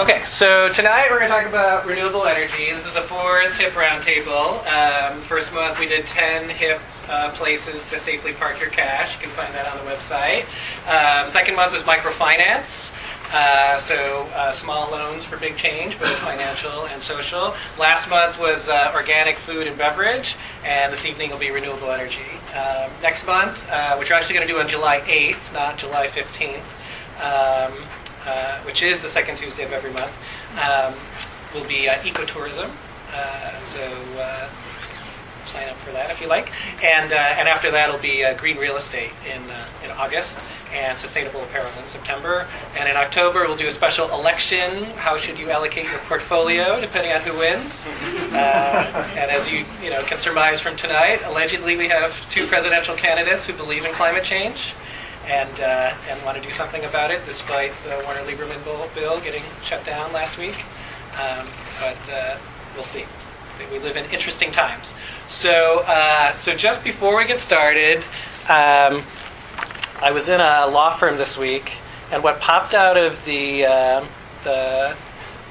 Okay, so tonight we're going to talk about renewable energy. This is the fourth HIP Roundtable. First month we did 10 HIP places to safely park your cash. You can find that on the website. Second month was microfinance. So small loans for big change, both financial and social. Last month was organic food and beverage, and this evening will be renewable energy. Next month, which we're actually going to do on July 8th, not July 15th, which is the second Tuesday of every month, will be ecotourism. So sign up for that if you like. And after that will be green real estate in August, and sustainable apparel in September. And in October we'll do a special election. How should you allocate your portfolio depending on who wins? And as you can surmise from tonight, allegedly we have two presidential candidates who believe in climate change and want to do something about it, despite the Warner-Lieberman bill getting shut down last week. But we'll see. We live in interesting times. So just before we get started, I was in a law firm this week, and what popped out of the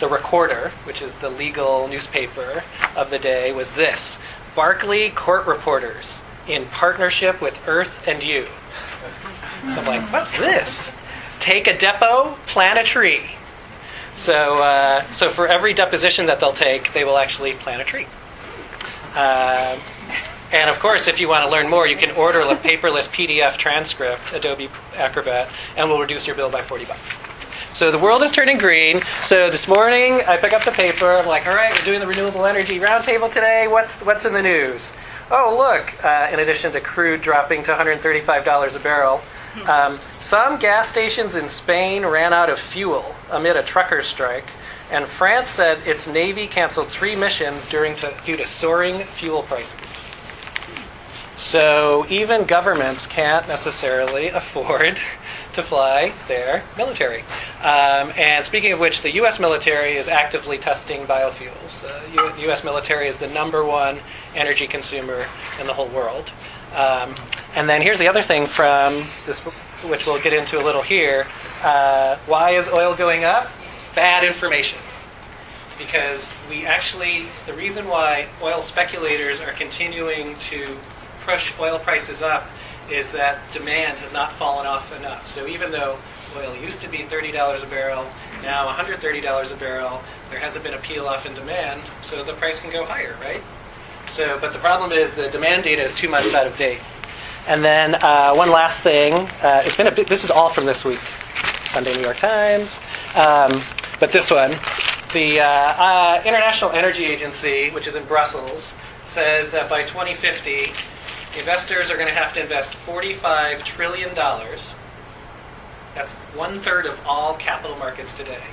Recorder, which is the legal newspaper of the day, was this: Barkley Court Reporters in partnership with Earth and You. So I'm like, what's this? Take a depo, plant a tree. So for every deposition that they'll take, they will actually plant a tree. And of course, if you want to learn more, you can order a paperless PDF transcript, Adobe Acrobat, and we'll reduce your bill by $40. So the world is turning green. So this morning, I pick up the paper. I'm like, all right, we're doing the Renewable Energy Roundtable today. What's in the news? Oh, look, in addition to crude dropping to $135 a barrel, some gas stations in Spain ran out of fuel amid a truckers' strike, and France said its navy canceled 3 missions due to soaring fuel prices. So even governments can't necessarily afford to fly their military. And speaking of which, the U.S. military is actively testing biofuels. The U.S. military is the #1 energy consumer in the whole world. And then here's the other thing from this, which we'll get into a little here. Why is oil going up? Bad information. Because the reason why oil speculators are continuing to push oil prices up is that demand has not fallen off enough. So even though oil used to be $30 a barrel, now $130 a barrel, there hasn't been a peel-off in demand, so the price can go higher, right? But the problem is the demand data is 2 months out of date. And then one last thing. This is all from this week. Sunday New York Times. But this one. The International Energy Agency, which is in Brussels, says that by 2050, investors are going to have to invest $45 trillion. That's 1/3 of all capital markets today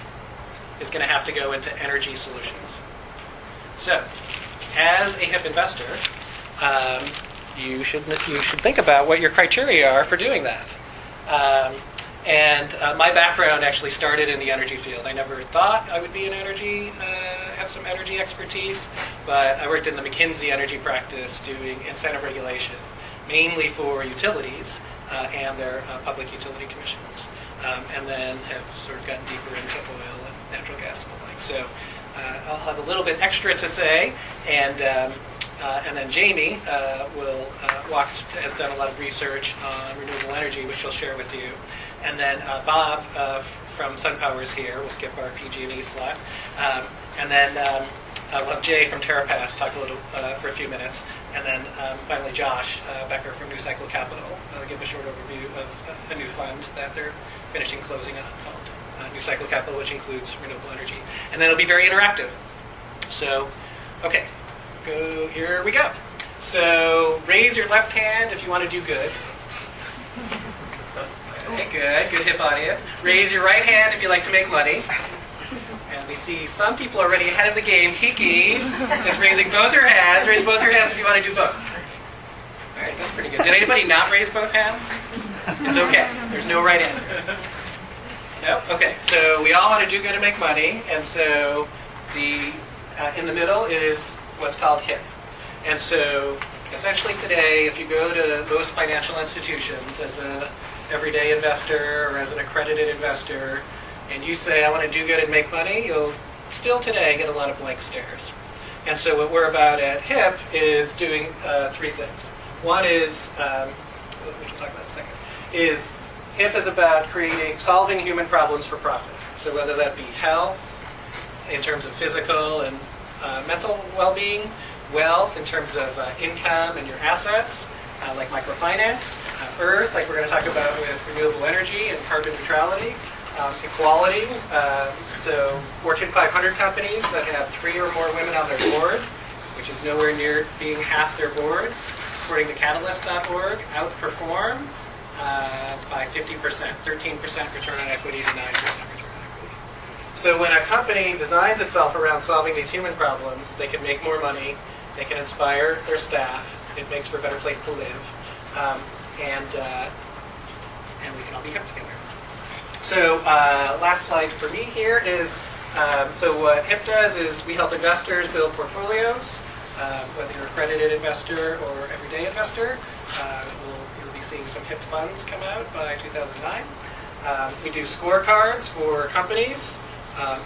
is going to have to go into energy solutions. So, as a HIP investor, you should think about what your criteria are for doing that. And my background actually started in the energy field. I never thought I would be have some energy expertise, but I worked in the McKinsey energy practice doing incentive regulation, mainly for utilities and their public utility commissions, and then have sort of gotten deeper into oil and natural gas and the like. So I'll have a little bit extra to say, and then Jamie has done a lot of research on renewable energy, which she'll share with you. And then Bob from SunPower is here. We'll skip our PG&E slot. And then we'll have Jay from TerraPass talk a little for a few minutes. And then finally Josh Becker from New Cycle Capital give a short overview of a new fund that they're finishing closing on called New Cycle Capital, which includes renewable energy. And then it'll be very interactive. So, okay, here we go. So raise your left hand if you want to do good. Okay, good HIP audience. Raise your right hand if you like to make money. And we see some people already ahead of the game. Kiki is raising both her hands. Raise both your hands if you want to do both. All right, that's pretty good. Did anybody not raise both hands? It's okay. There's no right answer. No? Okay, so we all want to do good and make money. And so in the middle is what's called HIP. And so essentially today, if you go to most financial institutions as an everyday investor or as an accredited investor, and you say, I want to do good and make money, you'll still today get a lot of blank stares. And so what we're about at HIP is doing three things. One is, which we'll talk about in a second, is HIP is about solving human problems for profit. So whether that be health, in terms of physical and mental well-being, wealth in terms of income and your assets, like microfinance, earth, like we're going to talk about with renewable energy and carbon neutrality, equality, so Fortune 500 companies that have 3 or more women on their board, which is nowhere near being half their board, according to Catalyst.org, outperform by 50%, 13% return on equity to 9% return on equity. So when a company designs itself around solving these human problems, they can make more money, they can inspire their staff, it makes for a better place to live, and we can all be HIP together. So last slide for me here is, so what HIP does is we help investors build portfolios, whether you're an accredited investor or everyday investor. You'll be seeing some HIP funds come out by 2009. We do scorecards for companies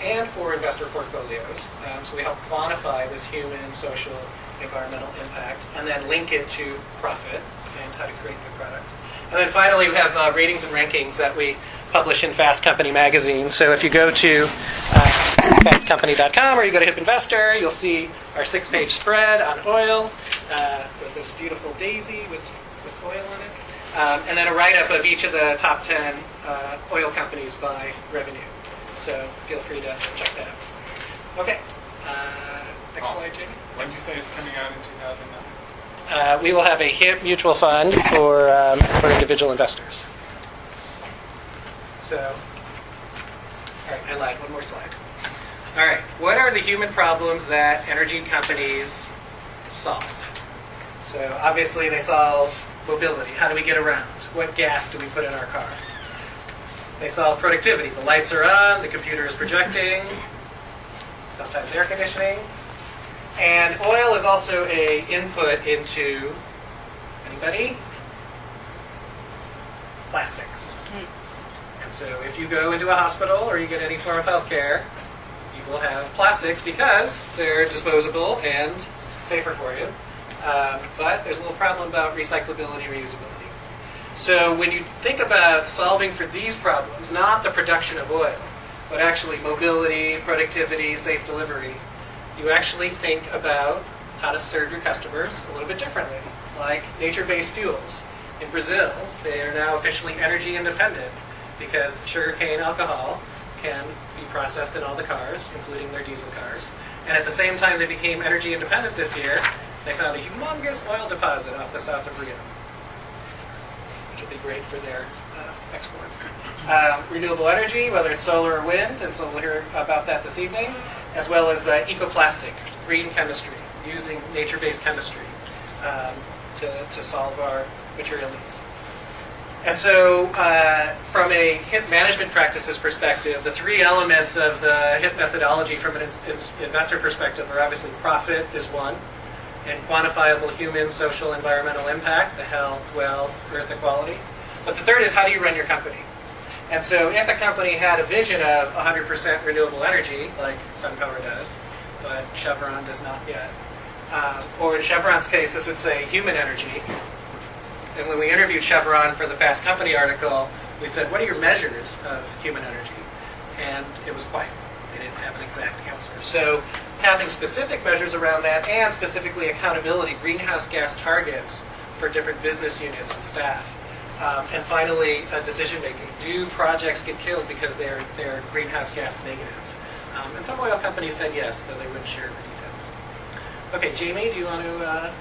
and for investor portfolios. So we help quantify this human, social, environmental impact and then link it to profit and how to create new products. And then finally, we have ratings and rankings that we publish in Fast Company magazine. So if you go to fastcompany.com or you go to HIP Investor, you'll see our 6-page spread on oil with this beautiful daisy with oil on it. And then a write-up of each of the top 10 oil companies by revenue. So feel free to check that out. Okay. Next slide, Jamie. When did you say it's coming out in 2009? We will have a HIP mutual fund for individual investors. So, all right, I lied. One more slide. All right, what are the human problems that energy companies solve? So obviously they solve mobility. How do we get around? What gas do we put in our car? They solve productivity. The lights are on, the computer is projecting, sometimes air conditioning. And oil is also an input into, anybody? Plastics. And so if you go into a hospital or you get any form of health care, you will have plastics because they're disposable and safer for you. But there's a little problem about recyclability and reusability. So when you think about solving for these problems, not the production of oil, but actually mobility, productivity, safe delivery, you actually think about how to serve your customers a little bit differently, like nature-based fuels. In Brazil, they are now officially energy independent because sugarcane alcohol can be processed in all the cars, including their diesel cars. And at the same time they became energy independent this year, they found a humongous oil deposit off the south of Rio, which will be great for their exports. Renewable energy, whether it's solar or wind, and so we'll hear about that this evening, as well as ecoplastic, green chemistry, using nature-based chemistry to solve our material needs. And so from a HIP management practices perspective, the 3 elements of the HIP methodology from an investor perspective are obviously profit is one, and quantifiable human, social, environmental impact, the health, wealth, earth equality. But the third is how do you run your company? And so if a company had a vision of 100% renewable energy, like SunPower does, but Chevron does not yet, or in Chevron's case, this would say human energy. And when we interviewed Chevron for the Fast Company article, we said, what are your measures of human energy? And it was quiet. They didn't have an exact answer. So having specific measures around that and specifically accountability, greenhouse gas targets for different business units and staff. And finally, decision-making. Do projects get killed because they're greenhouse gas negative? And some oil companies said yes, though they wouldn't share the details. Okay, Jamie, do you want to